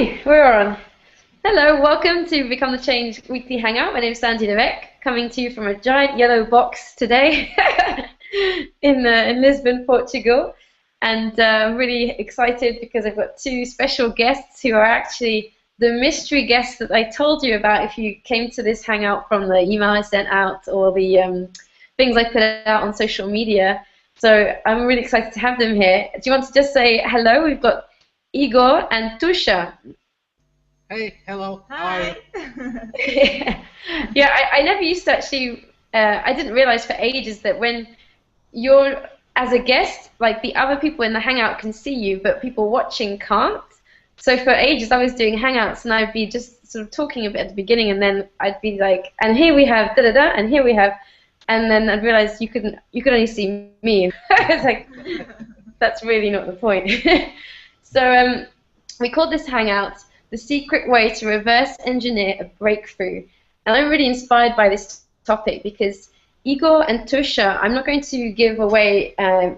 Okay, we're on. Hello, welcome to Become the Change Weekly Hangout. My name is Sandy Devek, coming to you from a giant yellow box today in Lisbon, Portugal. And I'm really excited because I've got two special guests who are actually the mystery guests that I told you about if you came to this hangout from the email I sent out or the things I put out on social media. So I'm really excited to have them here. Do you want to just say hello? We've got Igor and Tusha. Hey, hello. Hi. Yeah, I never used to actually, I didn't realize for ages that when you're as a guest, like the other people in the hangout can see you, but people watching can't. So for ages I was doing hangouts and I'd be just sort of talking a bit at the beginning and then I'd be like, and here we have da da da, and here we have, and then I'd realize you could only see me. It's like, that's really not the point. So we called this hangout the secret way to reverse engineer a breakthrough. And I'm really inspired by this topic because Igor and Tusha, I'm not going to give away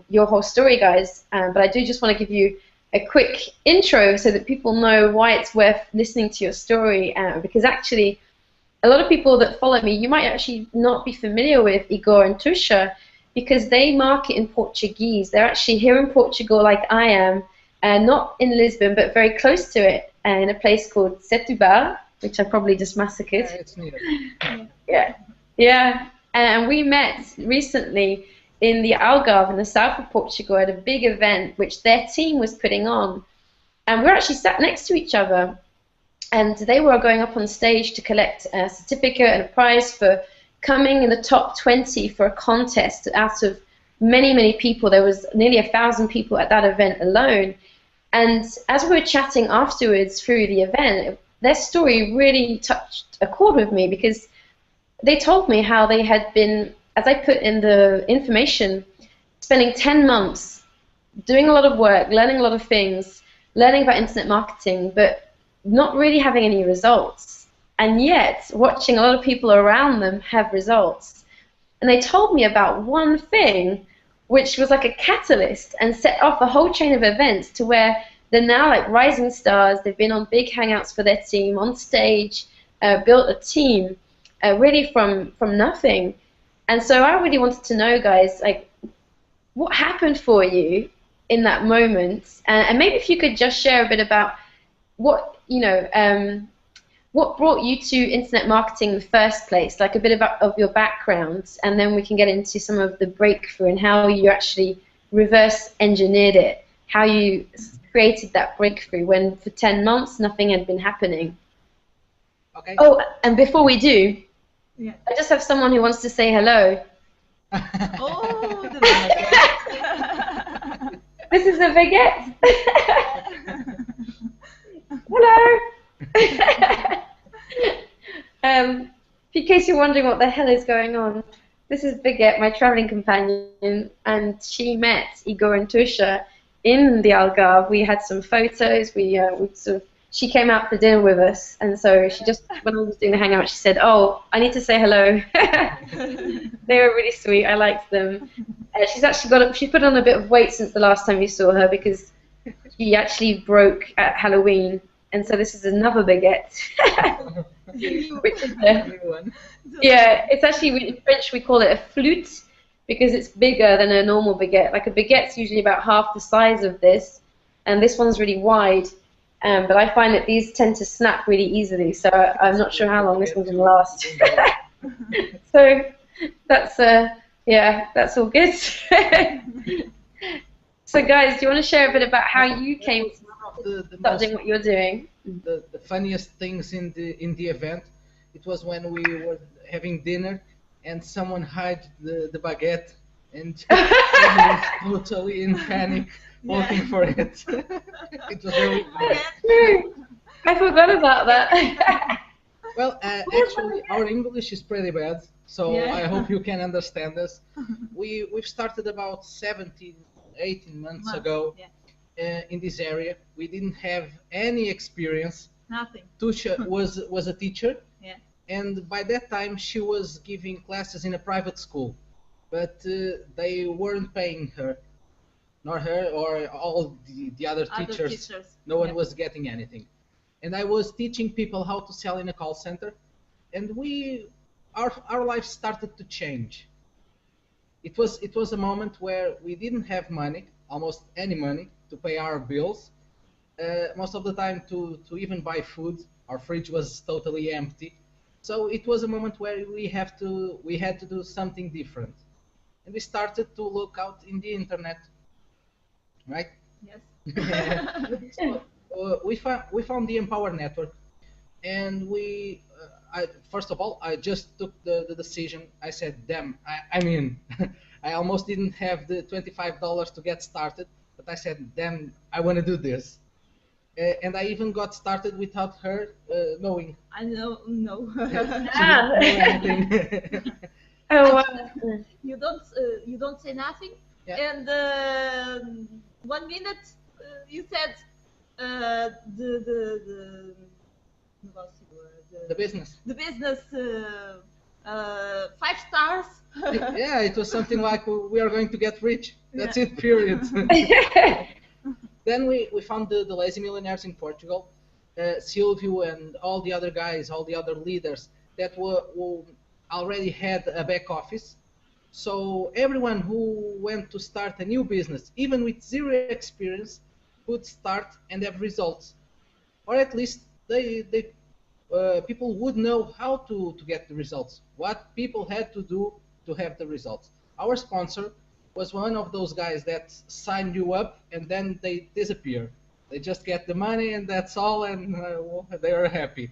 your whole story, guys, but I do just want to give you a quick intro so that people know why it's worth listening to your story. Because actually, a lot of people that follow me, you might actually not be familiar with Igor and Tusha because they market in Portuguese. They're actually here in Portugal like I am, not in Lisbon, but very close to it, in a place called Setúbal, which I probably just massacred. Yeah, it's near. Yeah. And we met recently in the Algarve in the south of Portugal at a big event which their team was putting on. And we were actually sat next to each other. And they were going up on stage to collect a certificate and a prize for coming in the top 20 for a contest out of many, many people. There was nearly 1,000 people at that event alone. And as we were chatting afterwards through the event, their story really touched a chord with me because they told me how they had been, as I put in the information, spending 10 months doing a lot of work, learning a lot of things, learning about internet marketing, but not really having any results. And yet, watching a lot of people around them have results. And they told me about one thing which was like a catalyst and set off a whole chain of events to where they're now like rising stars. They've been on big hangouts for their team, on stage, built a team really from nothing. And so I really wanted to know, guys, like what happened for you in that moment, and maybe if you could just share a bit about what, what brought you to internet marketing in the first place, like a bit of your background, and then we can get into some of the breakthrough and how you actually reverse engineered it, how you created that breakthrough when for 10 months nothing had been happening. Okay. Oh, and before we do, Yeah. I just have someone who wants to say hello. Oh, the This is a baguette. Hello. In case you're wondering what the hell is going on, this is Baguette, my traveling companion, and she met Igor and Tusha in the Algarve. We had some photos. We sort of, she came out for dinner with us, and so she just, when I was doing the hangout, she said, "Oh, I need to say hello." They were really sweet. I liked them. She's actually she put on a bit of weight since the last time you saw her because she actually broke at Halloween. And so this is another baguette. Which is yeah, it's actually, in French we call it a flute because it's bigger than a normal baguette. Like a baguette's usually about half the size of this, and this one's really wide. But I find that these tend to snap really easily, so I'm not sure how long this one's going to last. So that's, yeah, that's all good. So guys, do you want to share a bit about how you came to start doing what you're doing? The funniest things in the event, it was when we were having dinner and someone hid the baguette and was totally in panic looking for it. It was really funny. I forgot about that. Well, actually, our English is pretty bad, so Yeah. I hope you can understand us. We've started about 17, 18 months ago in this area. We didn't have any experience. Nothing. Tusha was a teacher, Yeah. and by that time she was giving classes in a private school, but they weren't paying her, nor her or all the other teachers. No one was getting anything. and I was teaching people how to sell in a call center, and our life started to change. It was a moment where we didn't have money, almost any money, to pay our bills. Most of the time to even buy food. Our fridge was totally empty. So it was a moment where we had to do something different. And we started to look out in the internet, right? Yes. So, we found the Empower Network, and first of all, I just took the decision. I said, damn, I mean, I almost didn't have the $25 to get started, but I said, damn, I want to do this. And I even got started without her knowing. I know, no. She didn't know anything. Oh, wow. You don't say nothing, Yeah. and 1 minute you said the negócio, The business. the business 5 stars. Yeah, it was something like we are going to get rich. That's it, period. Then we found the Lazy Millionaires in Portugal, Silvio and all the other guys, all the other leaders that were already had a back office. So everyone who went to start a new business, even with zero experience, could start and have results. Or at least people would know how to get the results, what people had to do to have the results. Our sponsor was one of those guys that sign you up and then they disappear. They just get the money and that's all, and they are happy.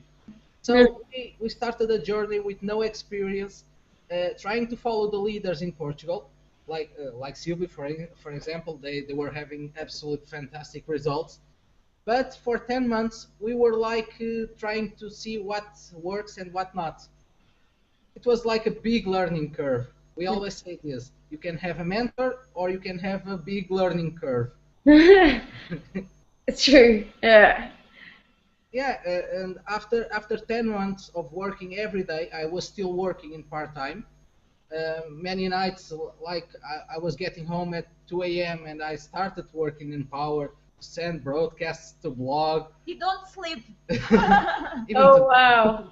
So we started a journey with no experience, trying to follow the leaders in Portugal, like Silvio, for example. They were having absolute fantastic results. But for 10 months, we were like trying to see what works and what not. It was like a big learning curve. We always say this: you can have a mentor or you can have a big learning curve. It's true. Yeah. Yeah, and after 10 months of working every day, I was still working in part-time. Many nights, like I was getting home at 2 a.m. and I started working in Power to send broadcasts to blog. You don't sleep. Even Oh, to, wow.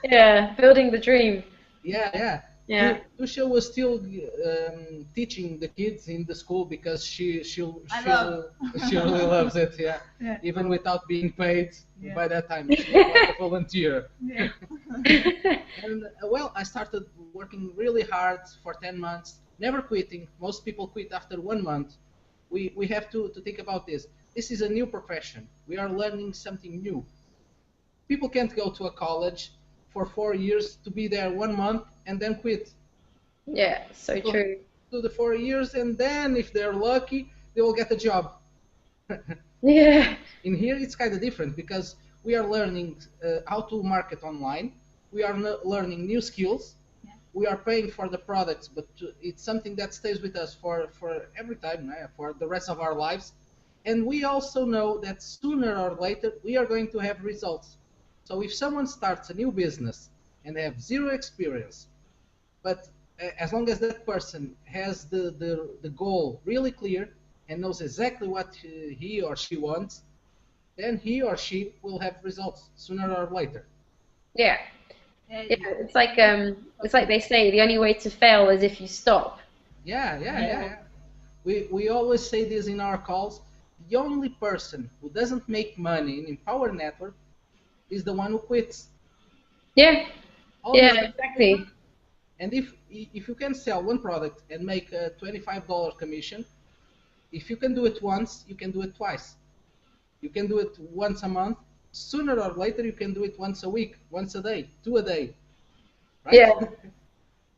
Yeah, building the dream. yeah. Yeah. Tusha was still teaching the kids in the school because she really loves it. Yeah. Yeah. Even without being paid. Yeah. By that time, she was like a volunteer. Yeah. And well, I started working really hard for 10 months, never quitting. Most people quit after 1 month. We have to think about this. This is a new profession. We are learning something new. People can't go to a college for 4 years to be there 1 month and then quit. Yeah, so People true. do the 4 years, and then if they're lucky, they will get a job. Yeah. In here, it's kind of different because we are learning how to market online. We are learning new skills. Yeah. We are paying for the products, but it's something that stays with us for every time, for the rest of our lives. And we also know that sooner or later we are going to have results. So if someone starts a new business and have zero experience, but as long as that person has the goal really clear and knows exactly what he or she wants, then he or she will have results sooner or later. Yeah. Yeah, it's like they say, the only way to fail is if you stop. Yeah. We always say this in our calls. The only person who doesn't make money in Empower Network is the one who quits. Yeah. All the Yeah, others make exactly. money. And if you can sell one product and make a $25 commission, if you can do it once, you can do it twice. You can do it once a month. Sooner or later, you can do it once a week, once a day, two a day, right? Yeah.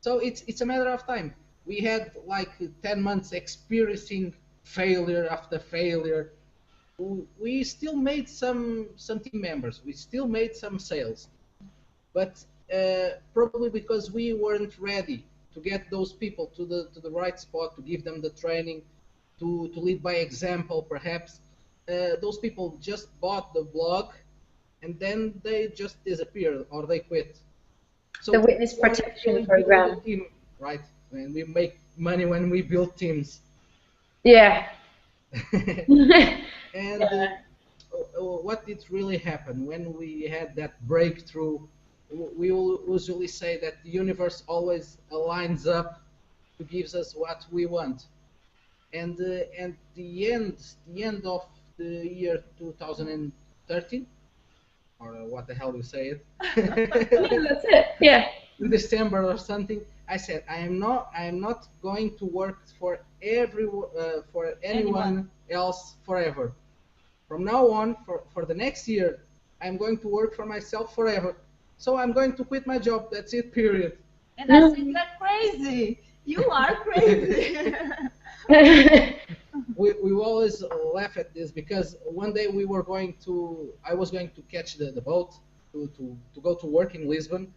So it's a matter of time. We had like 10 months experiencing failure after failure. We still made some team members. We still made some sales, but probably because we weren't ready to get those people to the right spot, to give them the training, to lead by example, perhaps. Those people just bought the blog, and then they just disappeared or they quit. So The witness we are protection really building a program. team, right? And we make money when we build teams. Yeah. And Yeah. what did really happen when we had that breakthrough? We will usually say that the universe always aligns up to gives us what we want. And the end of the year 2013, or what the hell you say it, Yeah, that's it. Yeah. in December or something, I said I am not going to work for for anyone else forever. From now on, for the next year, I'm going to work for myself forever. So I'm going to quit my job. That's it. Period. And I said, "You're crazy. You are crazy." We always laugh at this because one day I was going to catch the boat to go to work in Lisbon,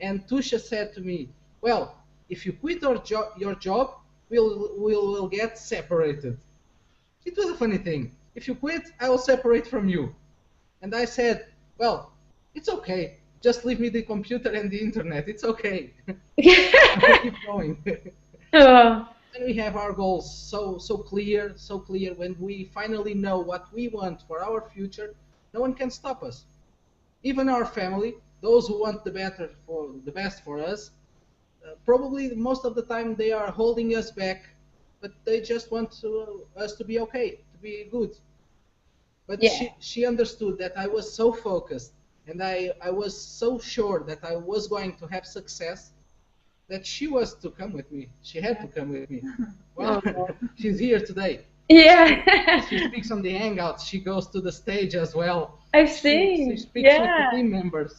and Tusha said to me, "Well, if you quit your job, we'll get separated." It was a funny thing. If you quit, I will separate from you. And I said, "Well, it's okay. Just leave me the computer and the internet. It's okay. I'll keep going." Oh, And we have our goals so clear, so clear. When we finally know what we want for our future, no one can stop us. Even our family, those who want the best for us, probably most of the time they are holding us back, but they just want us to be okay, to be good. But yeah. she understood that I was so focused and I was so sure that I was going to have success that she was to come with me. She had to come with me. Well, Oh. she's here today. Yeah. She speaks on the hangout. She goes to the stage as well. I've She seen. speaks with the Yeah. team members.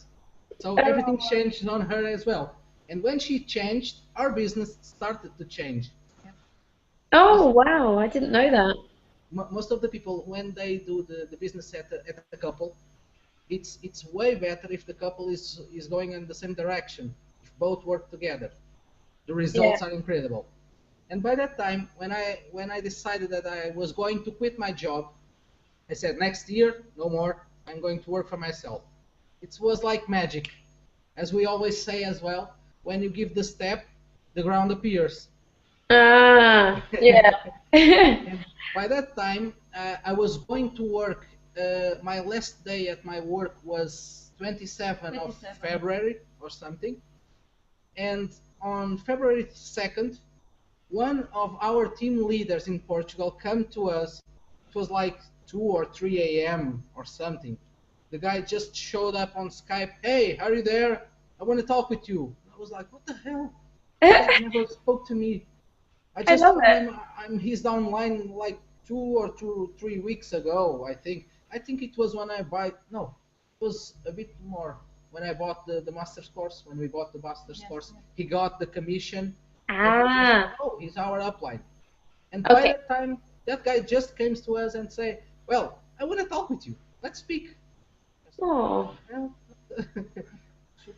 So everything Oh. changed on her as well. And when she changed, our business started to change. Oh, wow. I didn't know that. Most of the people, when they do the business at a couple, it's way better if the couple is going in the same direction, if both work together. The Yeah. results are incredible. And by that time, when I decided that I was going to quit my job, I said, next year, no more. I'm going to work for myself. It was like magic. As we always say as well, when you give the step, the ground appears. Ah, yeah. And by that time, I was going to work. My last day at my work was 27 of 27. February or something. And on February 2nd, one of our team leaders in Portugal come to us. It was like 2 or 3 a.m. or something. The guy just showed up on Skype. Hey, are you there? I want to talk with you. I was like, what the hell? This guy never spoke to me. I I just love told it. him he's online like 3 weeks ago, I think. I think it was when I buy, no, it was a bit more when I bought the master's course. When we bought the master's course, he got the commission, and I just thought, Ah, oh, he's our upline. And by okay. that time, that guy just comes to us and say, well, I want to talk with you. Let's speak. I said, Oh. well,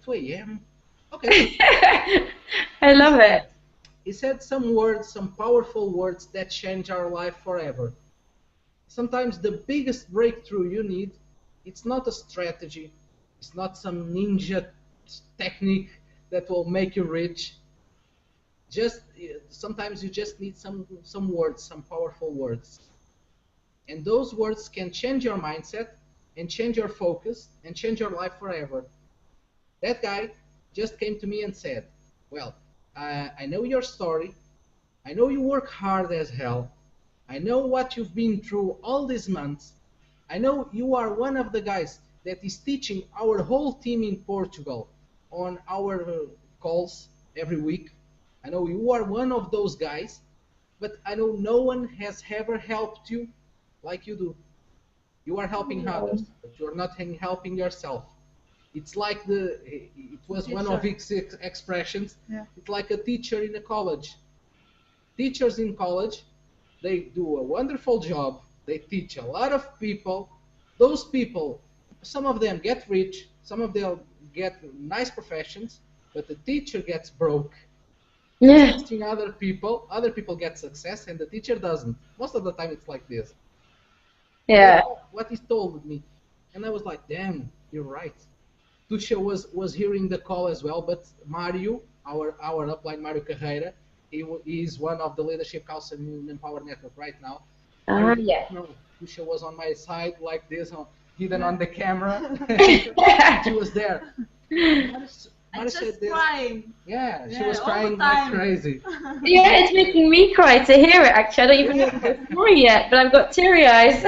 2 a.m. Okay. I He love said, it. he said some words, some powerful words that change our life forever. Sometimes the biggest breakthrough you need, it's not a strategy, it's not some ninja technique that will make you rich. Just sometimes you just need some words, some powerful words. And those words can change your mindset and change your focus and change your life forever. That guy just came to me and said, well, I know your story. I know you work hard as hell. I know what you've been through all these months. I know you are one of the guys that is teaching our whole team in Portugal on our calls every week. I know you are one of those guys, but I know no one has ever helped you like you do. You are helping Oh. others, but you're not helping yourself. It's like it was one of Teacher. its expressions. Yeah. It's like a teacher in a college. Teachers in college, they do a wonderful job. They teach a lot of people. Those people, some of them get rich, some of them get nice professions, but the teacher gets broke. He's Yeah. teaching other people get success, and the teacher doesn't. Most of the time, it's like this. And Yeah. that's what he told me. And I was like, damn, you're right. Tuxa was hearing the call as well, but Mario, our upline Mario Carreira, he is one of the leadership council in Empower Network right now. Mario Ah, did yeah. not know. Lucia was on my side like this, hidden on the camera. She was there. I'm Mari said just this. crying. Yeah, she Yeah, was all the crying like time. crazy. Yeah, it's making me cry to hear it, actually. I don't even know the story yet, but I've got teary eyes.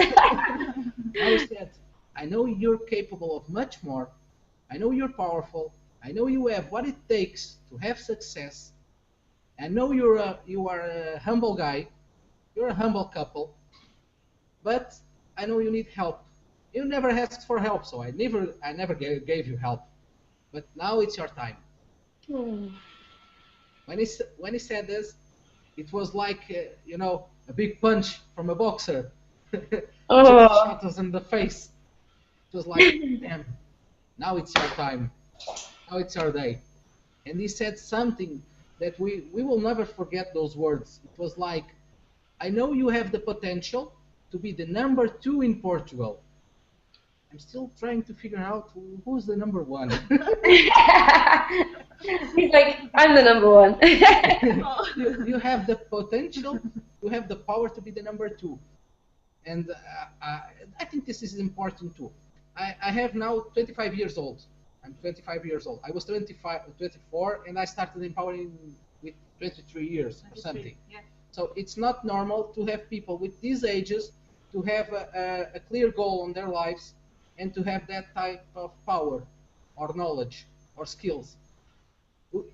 Mari said, I know you're capable of much more. I know you're powerful. I know you have what it takes to have success. I know you are a humble guy. You're a humble couple. But I know you need help. You never asked for help, so I never gave you help. But now it's your time. Hmm. When he said this, it was like a big punch from a boxer. Just Oh. shot us in the face. It was like, damn, now it's your time. Now it's your day. And he said something that we will never forget those words. It was like, I know you have the potential to be the number 2 in Portugal. I'm still trying to figure out who's the number 1. He's like, I'm the number one. You have the potential, you have the power to be the number 2. And I think this is important too. I have now 25 years old. I'm 25 years old. I was 24, and I started empowering with 23 years or something. Yeah. So it's not normal to have people with these ages to have a clear goal on their lives and to have that type of power or knowledge or skills.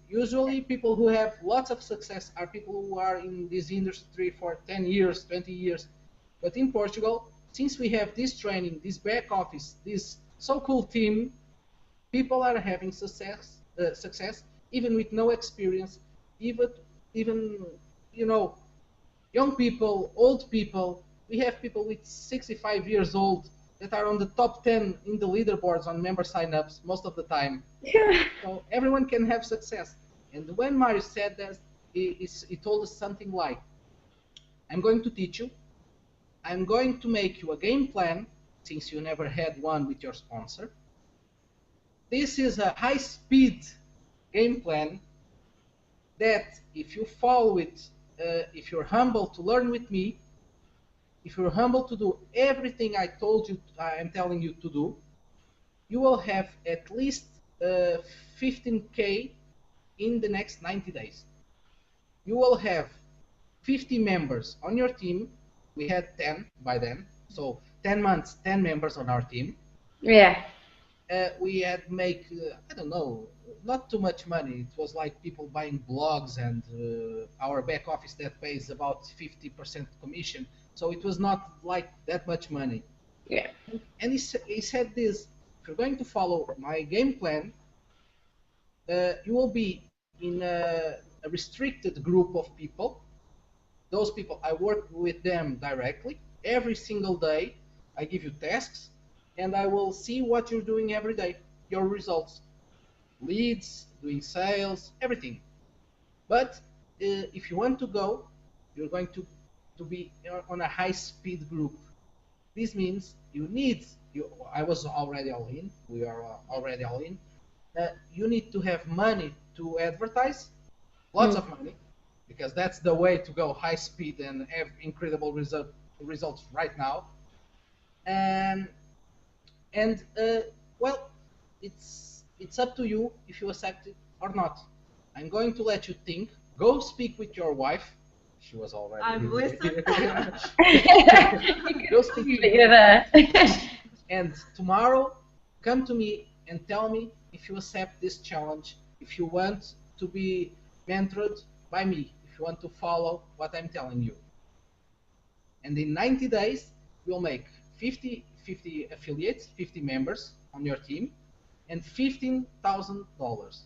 Usually people who have lots of success are people who are in this industry for 10 years, 20 years. But in Portugal, since we have this training, this back office, this so cool team, people are having success even with no experience, even young people, old people. We have people with 65 years old that are on the top 10 in the leaderboards on member signups most of the time. So everyone can have success. And when Mario said that, he told us something like, I'm going to teach you. I'm going to make you a game plan, since you never had one with your sponsor. This is a high-speed game plan that if you follow it, if you're humble to learn with me, if you're humble to do everything I'm telling you to do, you will have at least 15K in the next 90 days. You will have 50 members on your team. We had 10 by then, so 10 months, 10 members on our team. Yeah. We had make, I don't know, not too much money. It was like people buying blogs and our back office that pays about 50% commission. So it was not like that much money. Yeah. And he said this, if you're going to follow my game plan, you will be in a restricted group of people. Those people, I work with them directly. Every single day, I give you tasks, and I will see what you're doing every day, your results, leads, doing sales, everything. But if you want to go, you're going to be on a high-speed group. This means I was already all in, we are already all in. You need to have money to advertise, lots of money, because that's the way to go high speed and have incredible results right now. And well, it's up to you if you accept it or not. I'm going to let you think. Go speak with your wife. She was already. I'm listening. Go speak to You're there. and tomorrow, come to me and tell me if you accept this challenge, if you want to be mentored by me, if you want to follow what I'm telling you. And in 90 days, we'll make 50 affiliates, 50 members on your team, and $15,000.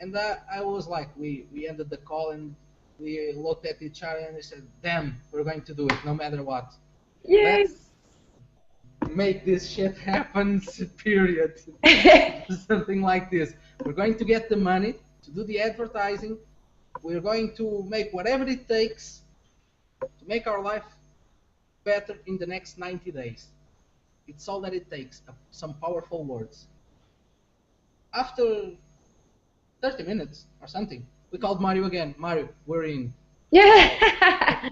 And I was like, we ended the call and we looked at each other and we said, damn, we're going to do it no matter what. Yes. Let's make this shit happen, period. Something like this. We're going to get the money to do the advertising. We're going to make whatever it takes to make our life better in the next 90 days. It's all that it takes, some powerful words. After 30 minutes or something, we called Mario again. Mario, we're in. Yeah.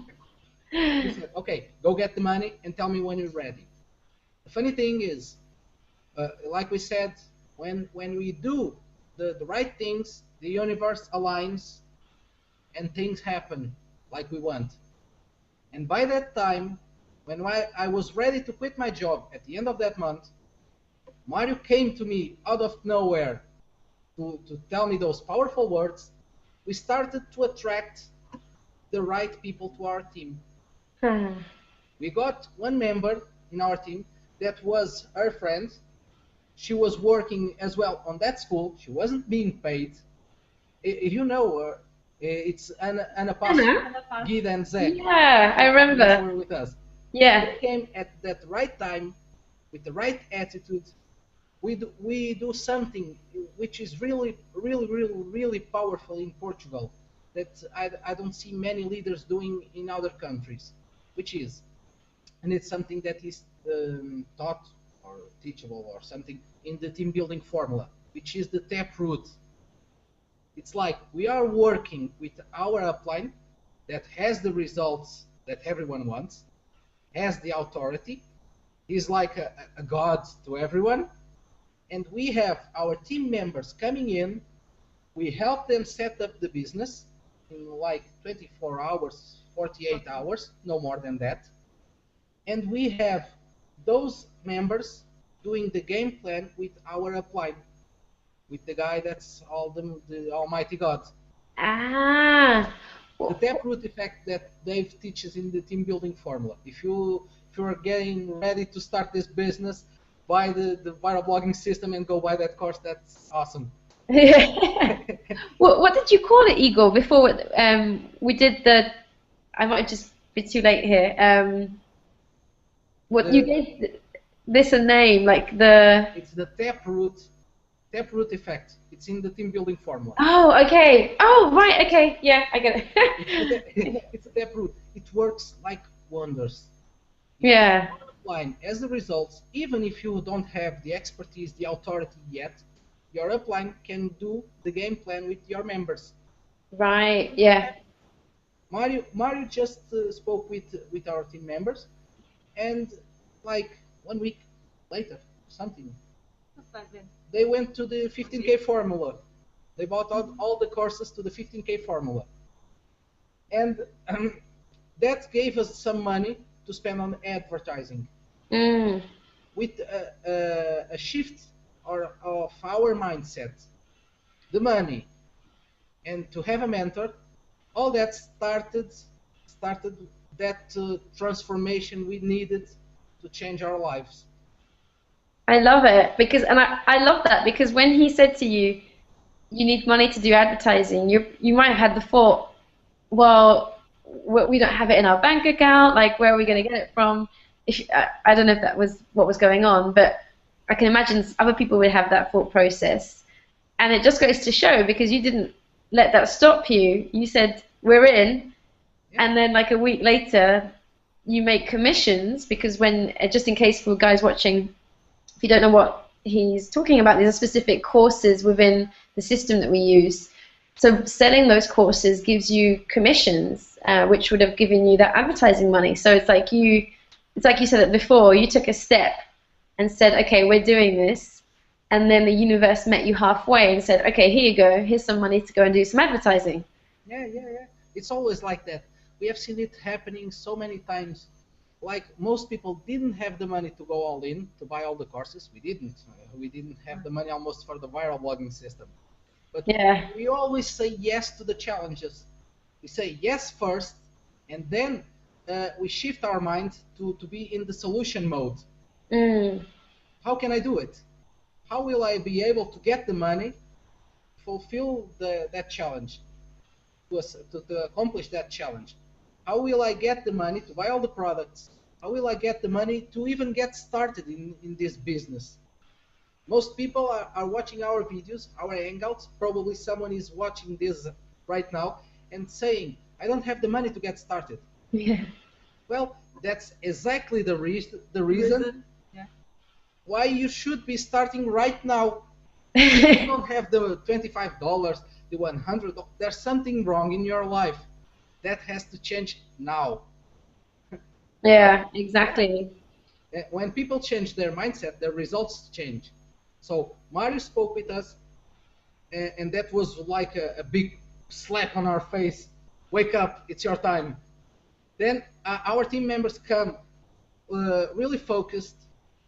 He said, okay, go get the money and tell me when you're ready. The funny thing is, like we said, when we do the right things, the universe aligns and things happen like we want. And by that time, when I was ready to quit my job at the end of that month, Mario came to me out of nowhere to tell me those powerful words. We started to attract the right people to our team. We got one member in our team that was her friend. She was working as well on that school. She wasn't being paid. You know her. It's Anna Passo, Anna? Gide and Zach. Yeah, I They remember. were with us. Yeah. They came at that right time with the right attitude. We do something which is really, really, really, really powerful in Portugal that I don't see many leaders doing in other countries, which is, and it's something that is taught or teachable or something in the team building formula, which is the taproot. It's like we are working with our upline that has the results that everyone wants, has the authority, is like a god to everyone, and we have our team members coming in. We help them set up the business in like 24 hours, 48 hours, no more than that. And we have those members doing the game plan with our upline, with the guy that's all the Almighty God. Ah. The taproot effect that Dave teaches in the team building formula. If you're getting ready to start this business, buy the viral blogging system and go buy that course. That's awesome. Yeah. What did you call it, Igor? Before we did the, I might just be too late here. What you The, gave this a name, like the. it's the taproot effect. It's in the team building formula. Oh, okay. Oh, right. Okay. Yeah, I get it. It's a taproot. It works like wonders. Yeah. Upline as the results, even if you don't have the expertise, the authority yet, your upline can do the game plan with your members. Right. Yeah. Mario just spoke with our team members, and like 1 week later, something, they went to the 15K formula. They bought all the courses to the 15K formula, and that gave us some money to spend on advertising. Mm. With a shift of our mindset, the money, and to have a mentor, all that started that transformation we needed to change our lives. I love it because, and I love that because when he said to you, you need money to do advertising, you might have had the thought, well, we don't have it in our bank account. Like, where are we going to get it from? I don't know if that was what was going on, but I can imagine other people would have that thought process. And it just goes to show because you didn't let that stop you. You said, we're in. Yeah. And then, like, a week later, you make commissions because when, just in case for guys watching, if you don't know what he's talking about, these are specific courses within the system that we use. So selling those courses gives you commissions, which would have given you that advertising money. So it's like you said it before, you took a step and said, okay, we're doing this. And then the universe met you halfway and said, okay, here you go. Here's some money to go and do some advertising. Yeah. It's always like that. We have seen it happening so many times. Like most people didn't have the money to go all in, to buy all the courses. We didn't. We didn't have the money almost for the viral blogging system. But yeah, we always say yes to the challenges. We say yes first, and then we shift our mind to be in the solution mode. Mm. How can I do it? How will I be able to get the money, fulfill that challenge, to accomplish that challenge? How will I get the money to buy all the products? How will I get the money to even get started in this business? Most people are watching our videos, our hangouts. Probably someone is watching this right now and saying, I don't have the money to get started. Yeah. Well, that's exactly the reason Yeah. why you should be starting right now. You don't have the $25, the $100. There's something wrong in your life. That has to change now. Yeah, exactly. When people change their mindset, their results change. So Mario spoke with us, and that was like a big slap on our face. Wake up, it's your time. Then our team members come really focused,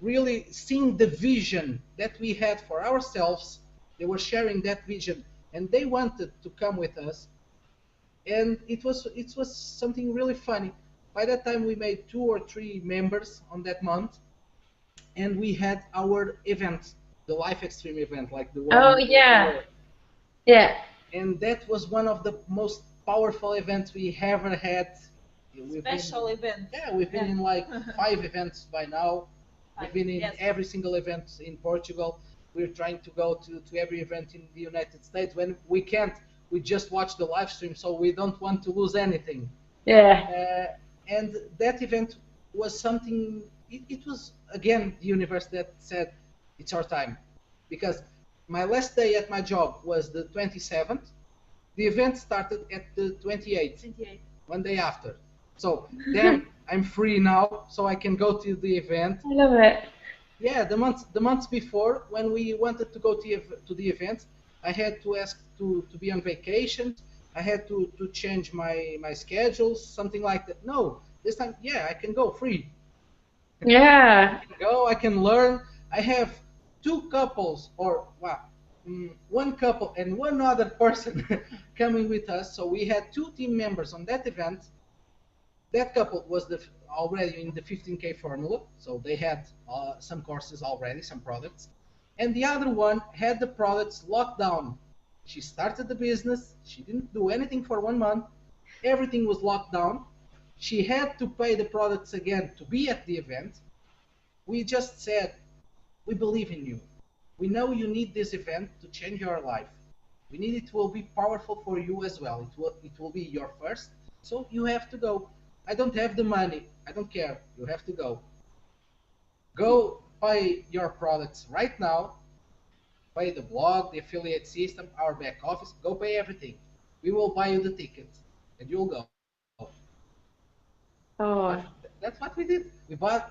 really seeing the vision that we had for ourselves. They were sharing that vision, and they wanted to come with us. And it was something really funny. By that time, we made 2 or 3 members on that month, and we had our event, the live extreme event, like the Oh one we yeah, were. yeah. And that was one of the most powerful events we ever had. We've Special been, event. yeah, we've been in like 5 events by now. We've been in Yes. every single event in Portugal. We're trying to go to every event in the United States. When we can't, we just watch the live stream, so we don't want to lose anything. Yeah. And that event was something, it was again the universe that said, it's our time. Because my last day at my job was the 27th. The event started at the 28th, 28. one day after. So then I'm free now, so I can go to the event. I love it. Yeah, the months before, when we wanted to go to the event, I had to ask to be on vacation. I had to change my schedules, something like that. No, this time, yeah, I can go free. Yeah. Go, I can learn. I have 2 couples, or wow, one couple and one other person coming with us. So we had 2 team members on that event. That couple was already in the 15K formula, so they had some courses already, some products. And the other one had the products locked down. She started the business, she didn't do anything for 1 month, everything was locked down. She had to pay the products again to be at the event. We just said, we believe in you. We know you need this event to change your life. We need it will be powerful for you as well. It will be your first, so you have to go. I don't have the money. I don't care. You have to go. Go buy your products right now. Pay the blog, the affiliate system, our back office. Go pay everything. We will buy you the ticket, and you'll go. Oh, That's what we did. We bought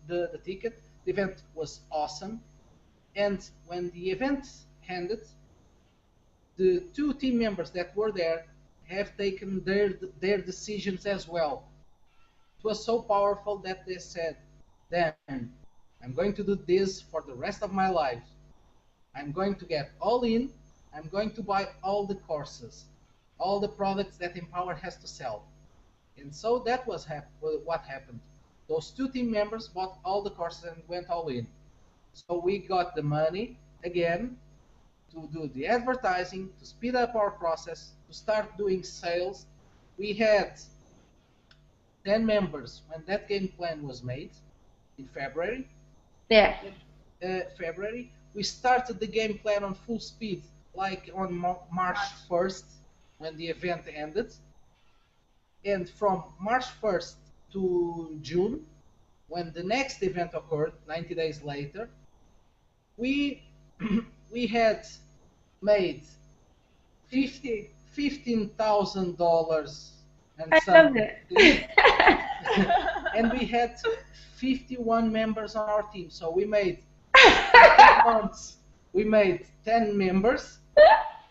the ticket. The event was awesome. And when the event ended, the 2 team members that were there have taken their decisions as well. It was so powerful that they said, "Then I'm going to do this for the rest of my life. I'm going to get all in. I'm going to buy all the courses, all the products that Empower has to sell." And so that was what happened. Those 2 team members bought all the courses and went all in. So we got the money again to do the advertising, to speed up our process, to start doing sales. We had 10 members when that game plan was made in February. yeah. February, we started the game plan on full speed, like on March 1st when the event ended. And from March 1st to June, when the next event occurred, 90 days later, we we had made $15,000 and I love something. it. And we had 51 members on our team. So we made, in 3 months, we made 10 members.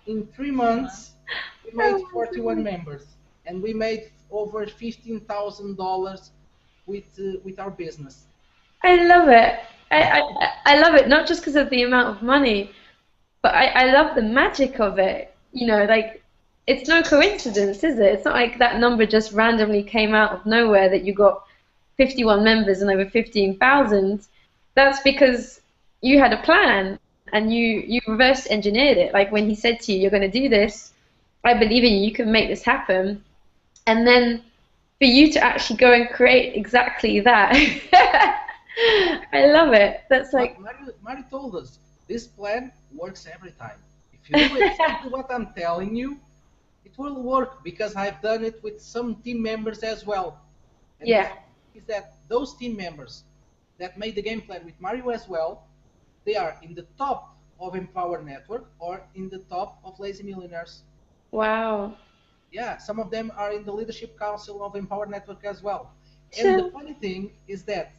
In 3 months, we made 41 members. And we made over $15,000 with our business. I love it. I love it, not just because of the amount of money, but I love the magic of it. Like it's no coincidence, is it? It's not like that number just randomly came out of nowhere that you got 51 members and over 15,000. That's because you had a plan and you reverse engineered it. Like when he said to you, "You're going to do this. I believe in you. You can make this happen." And then for you to actually go and create exactly that. I love it. That's like, Mari told us this plan works every time. If you do exactly what I'm telling you, it will work because I've done it with some team members as well. And yeah, is that those team members that made the game plan with Mario as well, they are in the top of Empower Network or in the top of Lazy Millionaires. wow. Yeah, some of them are in the leadership council of Empower Network as well. And the funny thing is that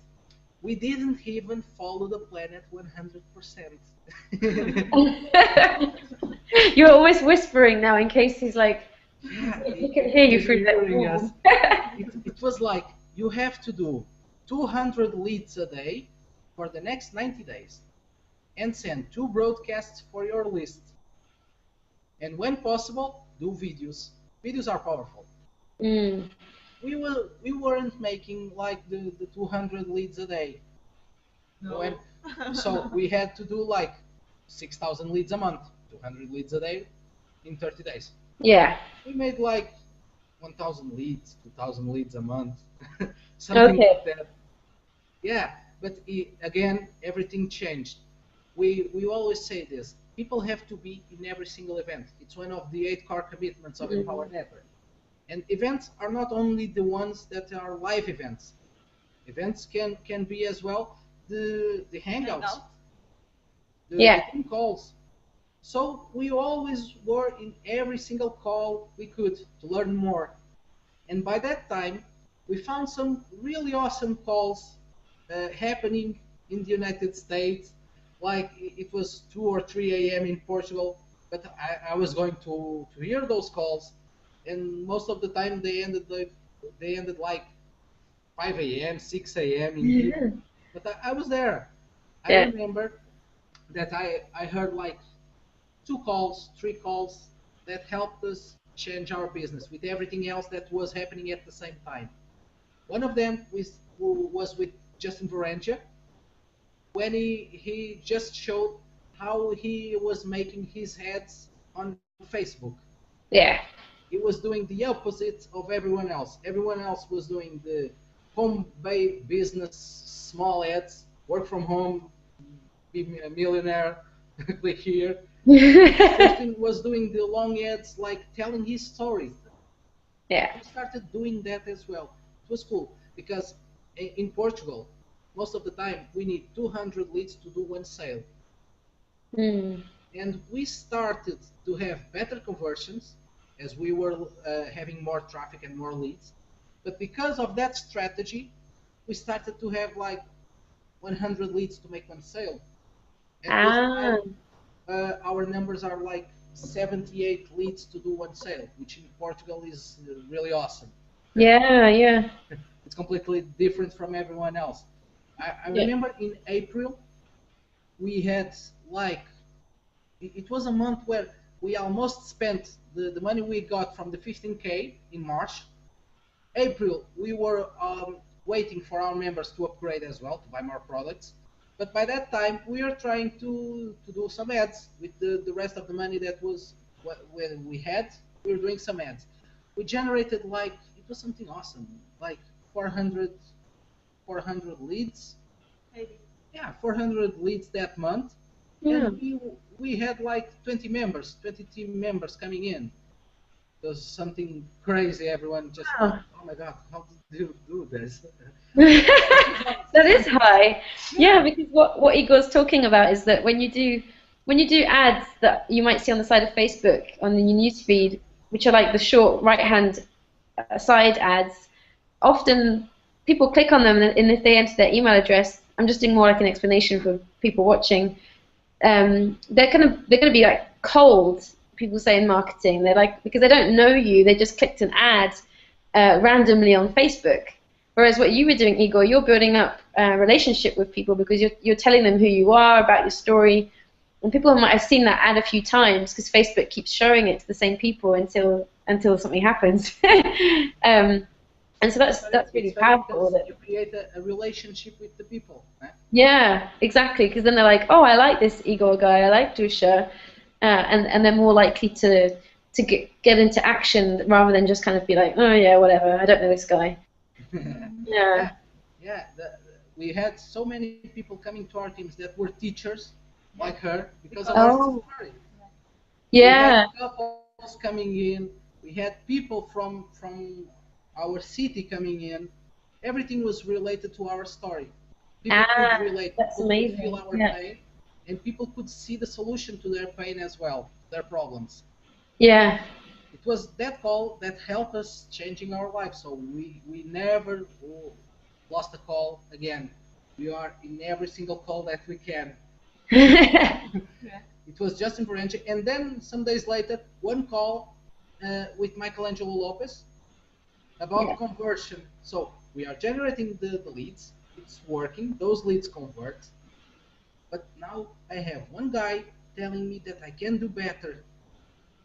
we didn't even follow the plan at 100%. You're almost whispering now in case he's like, Yeah, he can hear you he's through that hearing us. wall. It was like you have to do 200 leads a day for the next 90 days and send 2 broadcasts for your list. And when possible, do videos. Videos are powerful. Mm. We weren't making like the 200 leads a day. No. So we had to do like 6,000 leads a month, 200 leads a day in 30 days. Yeah. We made like 1,000 leads, 2,000 leads a month, something Okay. like that. Yeah, but again, everything changed. We always say this. People have to be in every single event. It's one of the 8 core commitments of Empower Network. And events are not only the ones that are live events. Events can be as well the hangouts, the Yeah. team calls. So we always were in every single call we could to learn more. And by that time, we found some really awesome calls happening in the United States. Like it was 2 or 3 a.m. in Portugal, but I was going to hear those calls, and most of the time they ended like 5 a.m., 6 a.m. in here. Yeah. But I was there. I Yeah. remember that I heard like 2 calls, 3 calls that helped us change our business with everything else that was happening at the same time. One of them was with Justin Varanja when he just showed how he was making his ads on Facebook. Yeah. He was doing the opposite of everyone else. Everyone else was doing the home-based business, small ads, work from home, be a millionaire, click here. Justin was doing the long ads, like telling his stories. Yeah. We started doing that as well. It was cool because in Portugal, most of the time we need 200 leads to do one sale. Mm. And we started to have better conversions as we were having more traffic and more leads. But because of that strategy, we started to have like 100 leads to make one sale. And this Ah. time, our numbers are like 78 leads to do one sale, which in Portugal is really awesome. Yeah. Yeah. It's completely different from everyone else. I Yeah. remember in April, we had like, it was a month where we almost spent the money we got from the 15K in March. April, we were waiting for our members to upgrade as well, to buy more products. But by that time, we are trying to do some ads with the rest of the money that was what we had. We were doing some ads. We generated like, it was something awesome, like 400 leads. Maybe. Yeah, 400 leads that month. Yeah. And we had like 20 members, 20 team members coming in. It was something crazy. Everyone just, Wow. oh my God, how did you do this? That is high. Yeah. Yeah, because what Igor's talking about is that when you do ads that you might see on the side of Facebook on your newsfeed, which are like the short right-hand side ads, often people click on them and if they enter their email address, I'm just doing more like an explanation for people watching. They're gonna be like cold. People say in marketing, they're like because they don't know you, they just clicked an ad randomly on Facebook. Whereas what you were doing, Igor, you're building up a relationship with people because you're telling them who you are, about your story, and people might have seen that ad a few times because Facebook keeps showing it to the same people until something happens. And so that's really It's funny powerful. because you create a relationship with the people. Huh? Yeah, exactly. Because then they're like, oh, I like this Igor guy. I like Dusha, and they're more likely to get into action rather than just kind of be like, oh yeah, whatever. I don't know this guy. Yeah, Yeah. yeah. We had so many people coming to our teams that were teachers like her because of our Oh. story. We had Yeah. couples coming in. We had people from our city coming in. Everything was related to our story. People could Ah, relate. that's People could feel amazing. our Yeah. pain, and people could see the solution to their pain as well, their problems. Yeah. it was that call that helped us changing our lives. So we never lost a call again. We are in every single call that we can. Yeah. It was just encouraging. And then some days later, one call with Michelangelo Lopez Yeah. about conversion. So we are generating the leads. It's working. Those leads convert. But now I have one guy telling me that I can do better.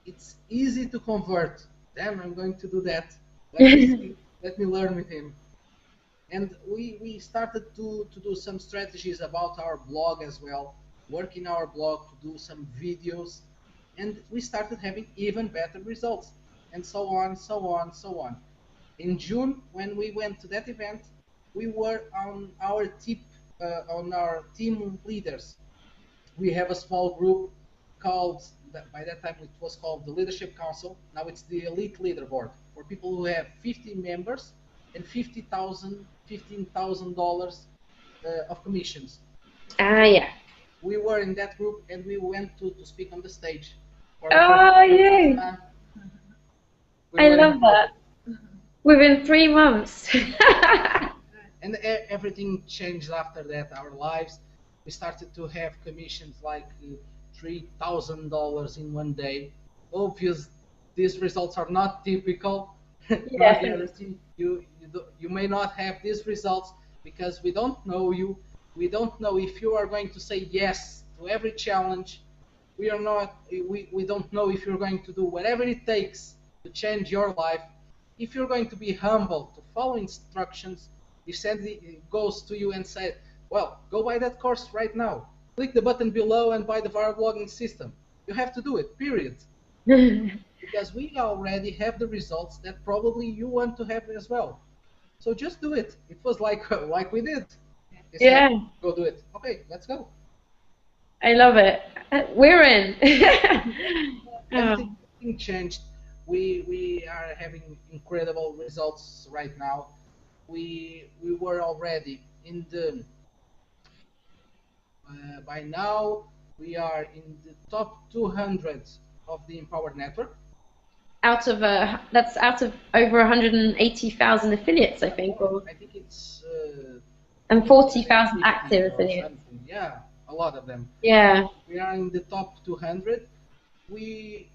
It's easy to convert. Damn, I'm going to do that. Let me see. Let me learn with him. And we started to do some strategies about our blog as well, work in our blog to do some videos, and we started having even better results, and so on, so on, so on. In June, when we went to that event, we were on our team leaders. We have a small group called, by that time it was called the Leadership Council. Now it's the Elite Leaderboard for people who have 50 members and $15,000 of commissions. Ah, yeah. We were in that group and we went to speak on the stage for the first Oh, time. yeah. We I were love that. incredible. Within 3 months. And everything changed after that. Our lives, we started to have commissions like $3,000 in one day. Obvious, these results are not typical, not Yeah. guaranteed. You may not have these results because we don't know you. We don't know if you are going to say yes to every challenge. We don't know if you're going to do whatever it takes to change your life. If you're going to be humble to follow instructions, if somebody goes to you and says, well, go buy that course right now. Click the button below and buy the viral blogging system. You have to do it, period. Because we already have the results that probably you want to have as well. So just do it. It was like like we did. They said, Yeah, go do it. Okay, let's go. I love it. We're in. Everything, Oh, everything changed. We are having incredible results right now. We were already in the by now we are in the top 200 of the Empowered Network. that's out of over 180,000 affiliates, I think, More. or I think it's and 40,000 250 active or affiliates. something. Yeah, a lot of them. Yeah. We are in the top 200. We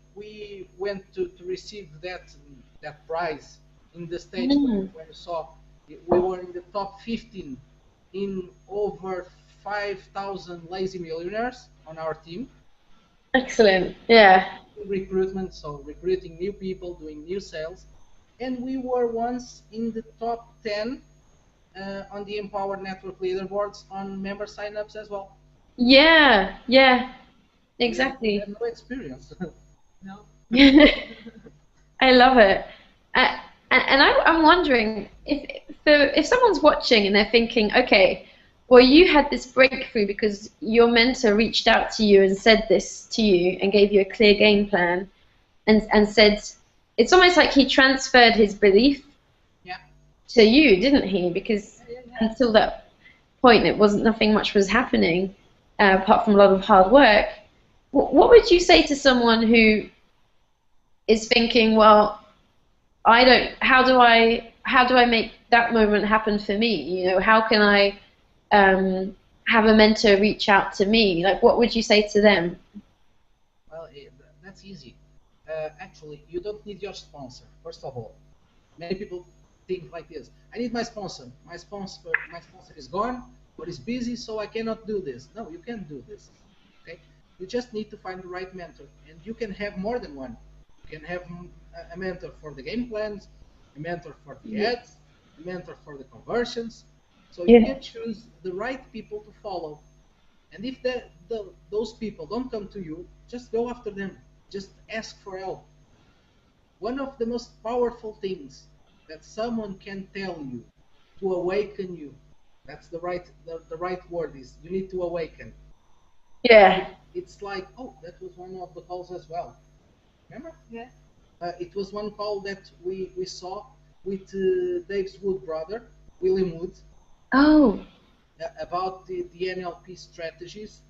went to receive that prize in the stage Mm, when you saw we were in the top 15 in over 5,000 lazy millionaires on our team. excellent. Yeah. Recruitment, so recruiting new people, doing new sales, and we were once in the top 10 on the Empower Network leaderboards on member signups as well. Yeah. Yeah. We Exactly. have no experience. No. I love it. Uh, I'm wondering if someone's watching and they're thinking, okay, well, you had this breakthrough because your mentor reached out to you and said this to you and gave you a clear game plan and said it's almost like he transferred his belief Yeah, to you, didn't he? Because Yeah, yeah, until that point, it wasn't nothing much was happening apart from a lot of hard work. What would you say to someone who is thinking, well, I don't. How do I make that moment happen for me? You know, how can I have a mentor reach out to me? Like, what would you say to them? well, that's easy. Actually, you don't need your sponsor. First of all, many people think like this: I need my sponsor. My sponsor is gone or is busy, so I cannot do this. No, you can do this. Okay, you just need to find the right mentor, and you can have more than one. You can have a mentor for the game plans, a mentor for the Yeah. ads, a mentor for the conversions. So you Yeah. can choose the right people to follow. And if those people don't come to you, just go after them. Just ask for help. One of the most powerful things that someone can tell you to awaken you, that's the right word is you need to awaken. Yeah. It's like, oh, that was one of the calls as well. Remember? yeah. It was one call that we saw with Dave's Wood brother, William Wood, Oh. about the NLP strategies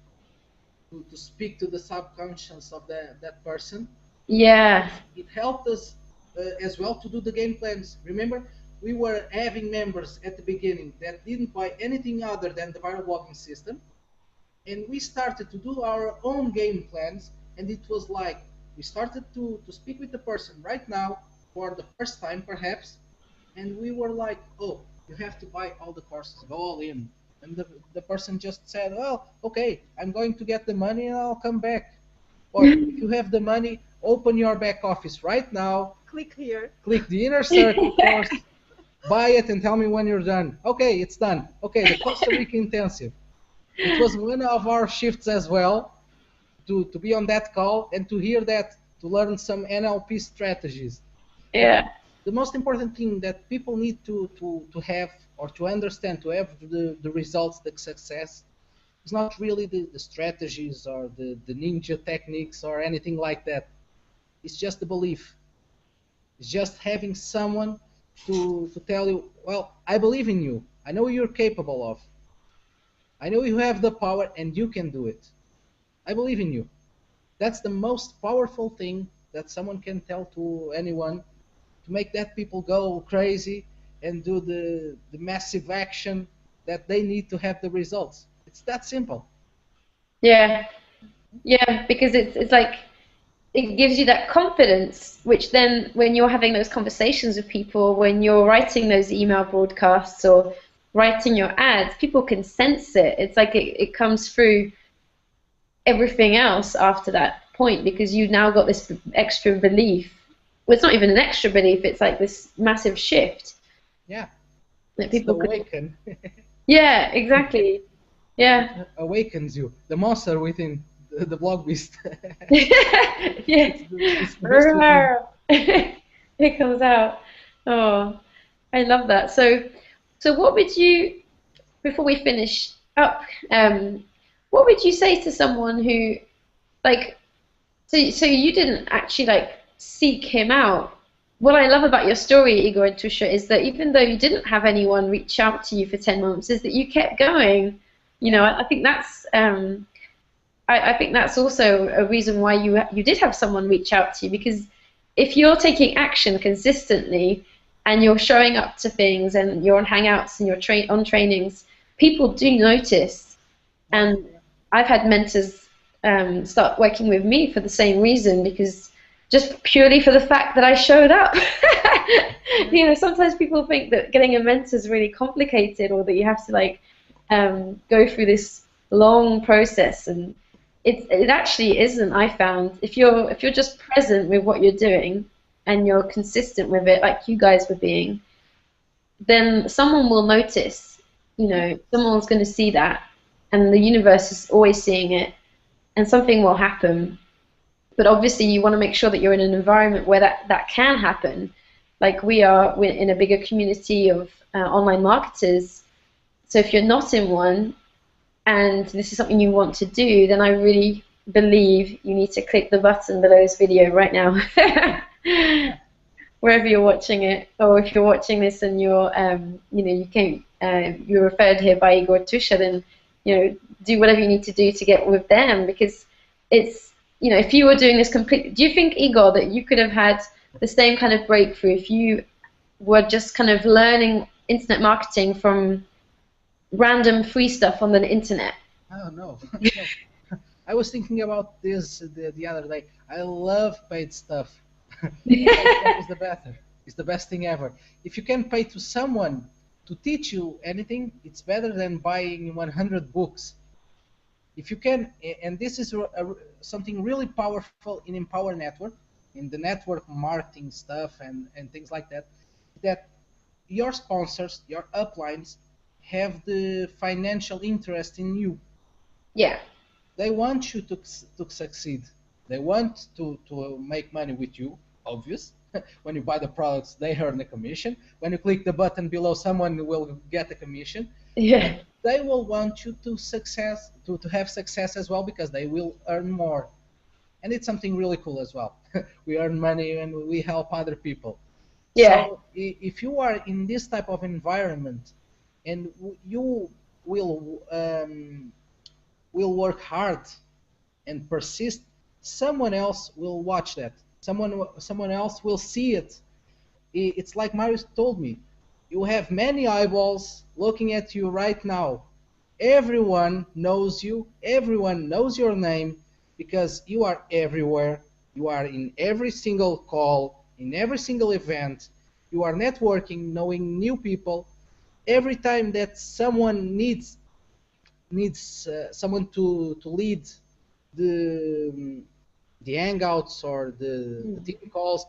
to speak to the subconscious of that person. Yeah. It helped us as well to do the game plans. Remember, we were having members at the beginning that didn't buy anything other than the viral blogging system, and we started to do our own game plans. And it was like we started to speak with the person right now for the first time, perhaps, and we were like, oh, you have to buy all the courses, go all in. And the person just said, well, okay, I'm going to get the money and I'll come back. Or if you have the money, open your back office right now, Click here. click the inner circle course, buy it, and tell me when you're done. Okay, it's done. Okay, the Costa Rica intensive. It was one of our shifts as well to be on that call and to hear that, to learn some NLP strategies. Yeah. The most important thing that people need to have or to understand to have the results, the success, is not really the strategies or the ninja techniques or anything like that. It's just the belief. It's just having someone to tell you, well, I believe in you. I know you're capable of. I know you have the power and you can do it. I believe in you. That's the most powerful thing that someone can tell to anyone to make that people go crazy and do the massive action that they need to have the results. It's that simple. Yeah. Yeah, because it's like it gives you that confidence, which then when you're having those conversations with people, when you're writing those email broadcasts or writing your ads, people can sense it. It's like it comes through everything else after that point because you've now got this extra belief. Well, it's not even an extra belief, it's like this massive shift Yeah, that it's the people can. awaken. Yeah, exactly. Yeah. It awakens you. The monster within the blog beast. Yeah. It's the beast within. It comes out. Oh, I love that. So what would you, before we finish up, um, what would you say to someone who, like, so you didn't actually like seek him out. What I love about your story, Igor and Tusha, is that even though you didn't have anyone reach out to you for 10 months, is that you kept going. You know, Yeah, I think I think that's also a reason why you did have someone reach out to you because if you're taking action consistently and you're showing up to things and you're on hangouts and you're on trainings, people do notice. yeah, And I've had mentors start working with me for the same reason because just purely for the fact that I showed up. yeah, You know, sometimes people think that getting a mentor is really complicated or that you have to like go through this long process and it actually isn't. I found if you're just present with what you're doing and you're consistent with it like you guys were being, then someone will notice. You yeah. know, someone's going to see that, and the universe is always seeing it, and something will happen. But obviously, you want to make sure that you're in an environment where that can happen. Like we're in a bigger community of online marketers. So if you're not in one, and this is something you want to do, then I really believe you need to click the button below this video right now. Yeah. Wherever you're watching it, or if you're watching this and you know, you came, you're referred here by Igor Tusha, then, you know, do whatever you need to do to get with them because it's, you know, if you were doing this complete, do you think, Igor, that you could have had the same kind of breakthrough if you were just kind of learning internet marketing from random free stuff on the internet? Oh no, no. I was thinking about this the other day. I love paid stuff. Paid stuff is the better. It's the best thing ever. If you can pay to someone to teach you anything, it's better than buying 100 books. If you can, and this is something really powerful in Empower Network, in the network marketing stuff and things like that, that your sponsors, your uplines, have the financial interest in you. Yeah. They want you to succeed. They want to make money with you, obvious. When you buy the products, they earn a commission. When you click the button below, someone will get a commission. Yeah. But they will want you to have success as well because they will earn more. And it's something really cool as well. We earn money and we help other people. Yeah. So if you are in this type of environment and you will work hard and persist, someone else will watch that. someone else will see it. It's like Marius told me. You have many eyeballs looking at you right now. Everyone knows you. Everyone knows your name because you are everywhere. You are in every single call, in every single event. You are networking, knowing new people. Every time that someone needs someone to lead the the hangouts or the team calls,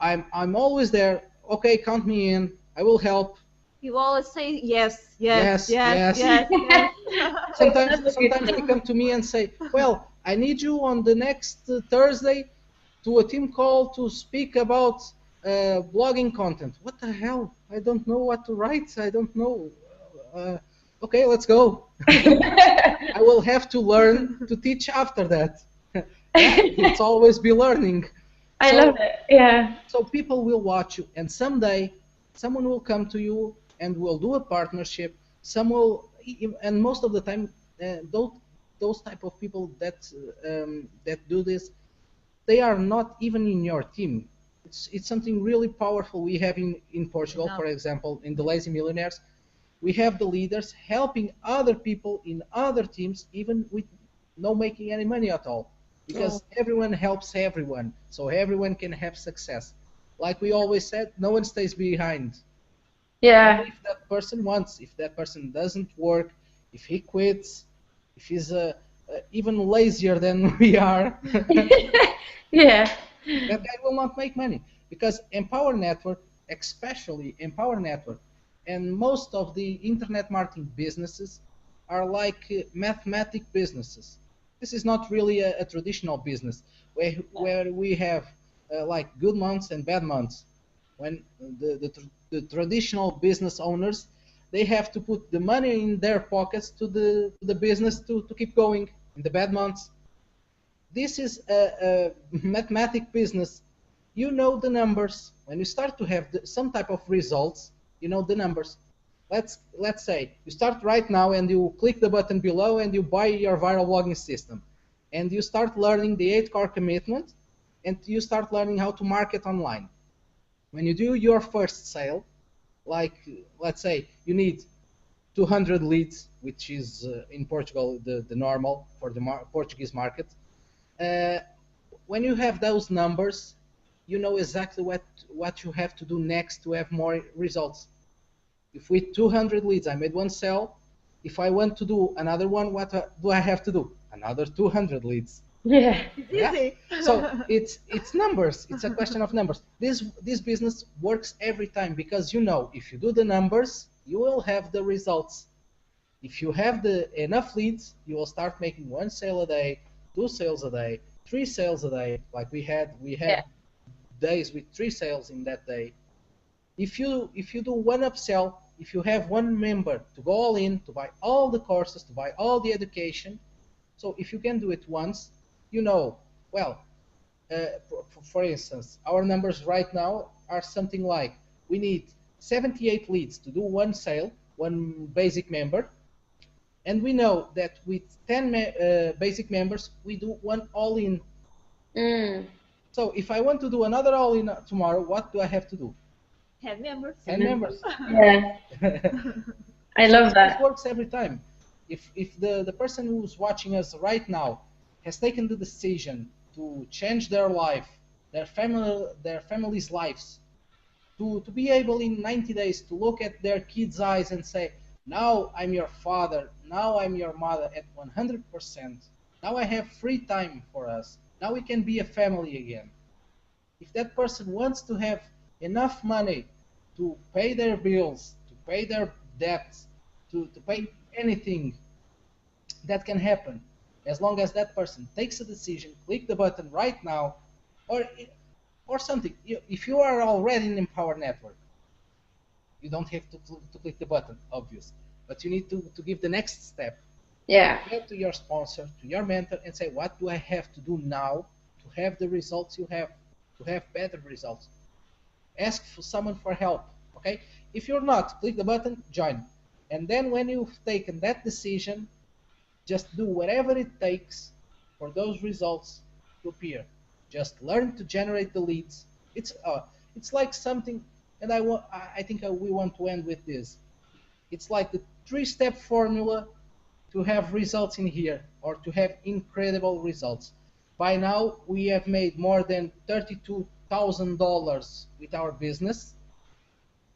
I'm always there. Okay, count me in. I will help. You always say yes, yes, Yes, yes, yes. yes, yes. Sometimes That's a good sometimes they thing. come to me and say, "Well, I need you on the next Thursday to a team call to speak about blogging content." What the hell? I don't know what to write. I don't know. Uh, okay, let's go. I will have to learn to teach after that. Yeah, it's always be learning. I love So it. Yeah. so people will watch you, and someday someone will come to you and will do a partnership. Some will, and most of the time, those type of people that do this, they are not even in your team. It's something really powerful we have in Portugal, No. for example, in the Lazy Millionaires. We have the leaders helping other people in other teams, even with no making any money at all, Oh. because everyone helps everyone, so everyone can have success. Like we always said, no one stays behind. Only Yeah. if that person wants. If that person doesn't work, if he quits, if he's even lazier than we are, Yeah. that guy will not make money, because Empower Network, especially Empower Network, and most of the internet marketing businesses are like mathematic businesses. This is not really a traditional business where we have like good months and bad months. When the traditional business owners, they have to put the money in their pockets to the business to keep going in the bad months. This is a mathematic business. You know the numbers. When you start to have some type of results, you know the numbers. Let's say you start right now and you click the button below and you buy your viral blogging system, and you start learning the 8 core commitment, and you start learning how to market online. When you do your first sale, like let's say you need 200 leads, which is in Portugal the normal for the Portuguese market. uh, when you have those numbers, you know exactly what you have to do next to have more results. If with 200 leads I made one sale, if I want to do another one, what do I have to do? Another 200 leads. Yeah. It's Yeah. easy. So it's numbers. It's a question of numbers. This business works every time because you know if you do the numbers, you will have the results. If you have the enough leads, you will start making one sale a day, 2 sales a day, 3 sales a day. Like we had Yeah. days with 3 sales in that day. If you do one upsell, if you have one member to go all in, to buy all the courses, to buy all the education, so if you can do it once, you know, well, for instance, our numbers right now are something like we need 78 leads to do one sale, one basic member, and we know that with 10 basic members, we do one all-in. Mm. So if I want to do another all-in tomorrow, what do I have to do? Have members. 10 members. Yeah. I So love this that. works every time. If the person who's watching us right now has taken the decision to change their life, their family's lives, to be able in 90 days to look at their kids' eyes and say, now I'm your father, now I'm your mother at 100%. Now I have free time for us. Now we can be a family again. If that person wants to have enough money to pay their bills, to pay their debts, to pay anything, that can happen as long as that person takes a decision, click the button right now, or or something. If you are already in Empower Network, you don't have to click the button, obvious, but you need to give the next step. Yeah. Go to your sponsor, to your mentor, and say, what do I have to do now to have the results you have, to have better results? Ask for someone for help. Okay? If you're not, click the button, join. And then when you've taken that decision, just do whatever it takes for those results to appear. Just learn to generate the leads. It's like something, and I think we want to end with this. It's like the three-step formula to have results in here, or to have incredible results. By now, we have made more than $32,000 with our business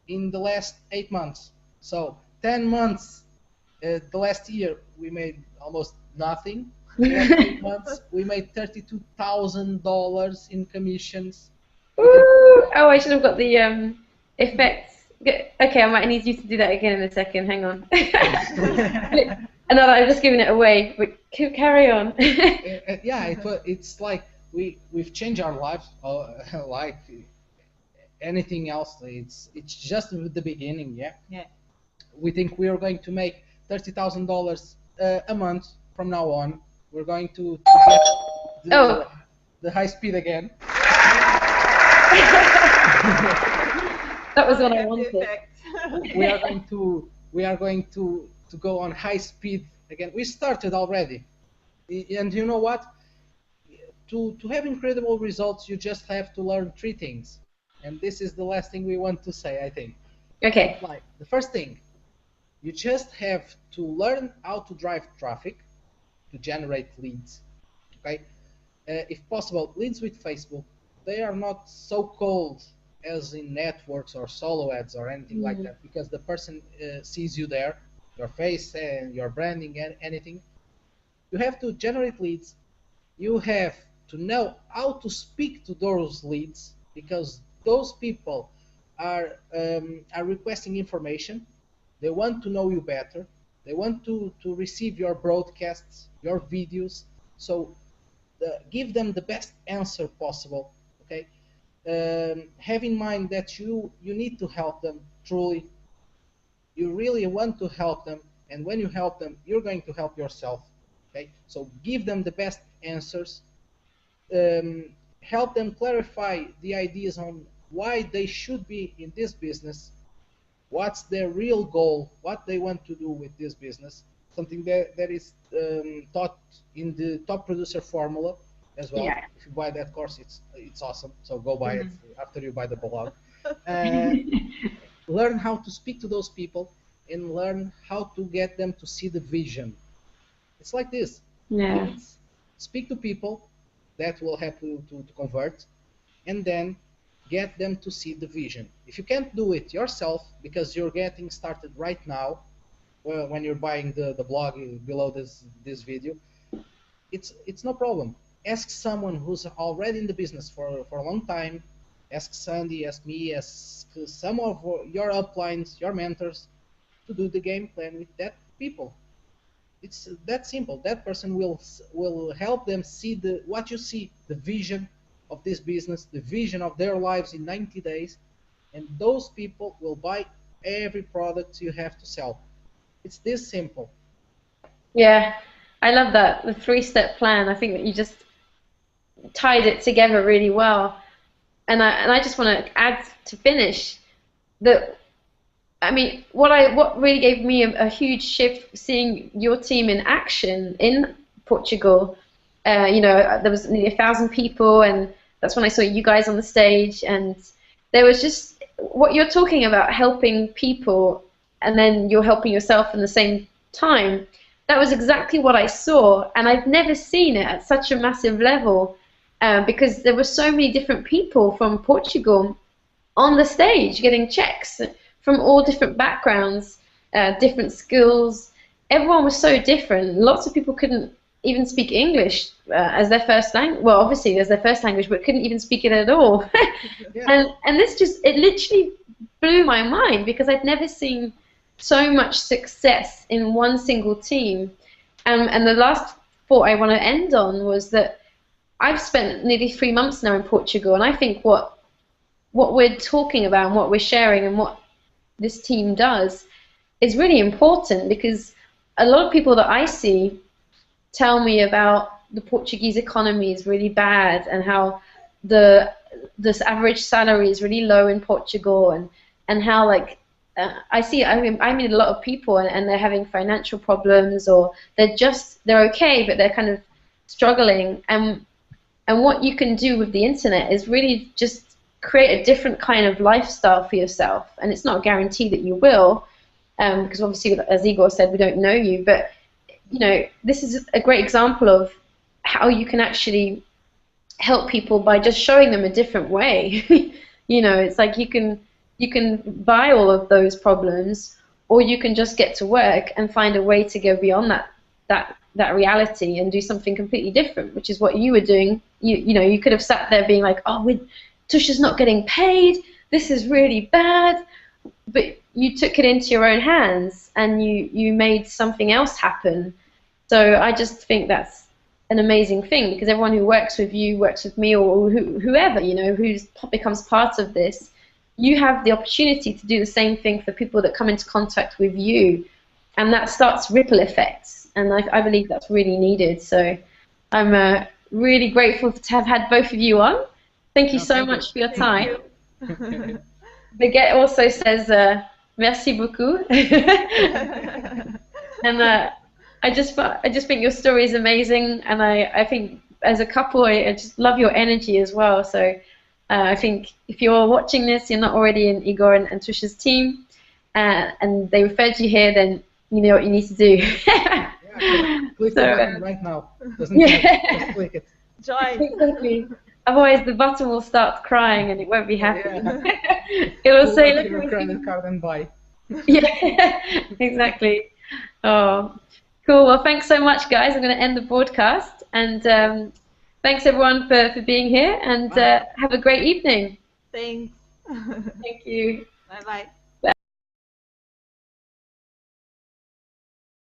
in the last 8 months. So 10 months, the last year we made almost nothing. The last 8 months we made $32,000 in commissions. Woo! Oh, I should have got the effects. Okay, I might need you to do that again in a second. Hang on. Another, I'm just giving it away, but carry on. Yeah, it's like we've changed our lives, like anything else. It's just the beginning. Yeah. Yeah. We think we are going to make $30,000 a month from now on. We're going to get the high speed again. That was what I wanted. We are going to go on high speed again. We started already, and you know what? To have incredible results, you just have to learn three things, and this is the last thing we want to say, I think. Okay. Like the first thing, you just have to learn how to drive traffic to generate leads. Okay, if possible, leads with Facebook. They are not so cold as in networks or solo ads or anything like that, because the person sees you there, your face and your branding and anything. You have to generate leads. You have to know how to speak to those leads, because those people are requesting information. They want to know you better. They want to receive your broadcasts, your videos. So give them the best answer possible. Okay. Have in mind that you need to help them truly. You really want to help them, and when you help them, you're going to help yourself. Okay, so give them the best answers. Help them clarify the ideas on why they should be in this business, what's their real goal, what they want to do with this business. Something that is taught in the Top Producer Formula as well. Yeah. If you buy that course, it's awesome. So go buy it after you buy the blog. Learn how to speak to those people and learn how to get them to see the vision. It's like this. Yeah. Leads, speak to people that will help you to convert, and then get them to see the vision. If you can't do it yourself because you're getting started right now, well, when you're buying the blog below this video, it's no problem. Ask someone who's already in the business for a long time. Ask Sandy, ask me, ask some of your uplines, your mentors, to do the game plan with that people. It's that simple. That person will help them see what you see, the vision of this business, the vision of their lives in 90 days, and those people will buy every product you have to sell. It's this simple. Yeah, I love that, the three-step plan. I think that you just tied it together really well. And I just want to add to finish that, I mean, what really gave me a huge shift seeing your team in action in Portugal. You know, there was nearly 1,000 people, and that's when I saw you guys on the stage, and there was just what you're talking about, helping people, and then you're helping yourself in the same time. That was exactly what I saw, and I've never seen it at such a massive level, because there were so many different people from Portugal on the stage getting checks from all different backgrounds, different skills. Everyone was so different. Lots of people couldn't even speak English as their first language. Well, obviously as their first language, but couldn't even speak it at all. Yeah. And this just, it literally blew my mind, because I'd never seen so much success in one single team. And the last thought I want to end on was that I've spent nearly 3 months now in Portugal, and I think what we're talking about and what we're sharing and what this team does is really important, because a lot of people that I see tell me about the Portuguese economy is really bad, and how this average salary is really low in Portugal, and how, like, I mean a lot of people, and they're having financial problems, or they're okay, but they're kind of struggling. And And what you can do with the internet is really just create a different kind of lifestyle for yourself. And it's not a guarantee that you will, because obviously, as Igor said, we don't know you. But this is a great example of how you can actually help people by just showing them a different way. It's like you can buy all of those problems, or you can just get to work and find a way to go beyond that reality and do something completely different, which is what you were doing. You could have sat there being like, oh, Tusha's not getting paid, this is really bad, but you took it into your own hands and you made something else happen. So I just think that's an amazing thing, because everyone who works with you, works with me, or whoever, who becomes part of this, you have the opportunity to do the same thing for people that come into contact with you, and that starts ripple effects, and I believe that's really needed. So I'm really grateful to have had both of you on. Thank you so much for your time. Baguette also says merci beaucoup. And I just think your story is amazing, and I think as a couple, I just love your energy as well. So I think if you're watching this, you're not already in Igor and Tusha's team, and they referred you here, then you know what you need to do. Click the button right now. Doesn't matter. Just click it. Join. Exactly. Otherwise, the button will start crying, and it won't be happy. It will say, "Look your credit card and buy." Yeah, exactly. Oh. Cool. Well, thanks so much, guys. I'm going to end the broadcast, and thanks everyone for being here, and have a great evening. Thanks. Thank you. Bye-bye.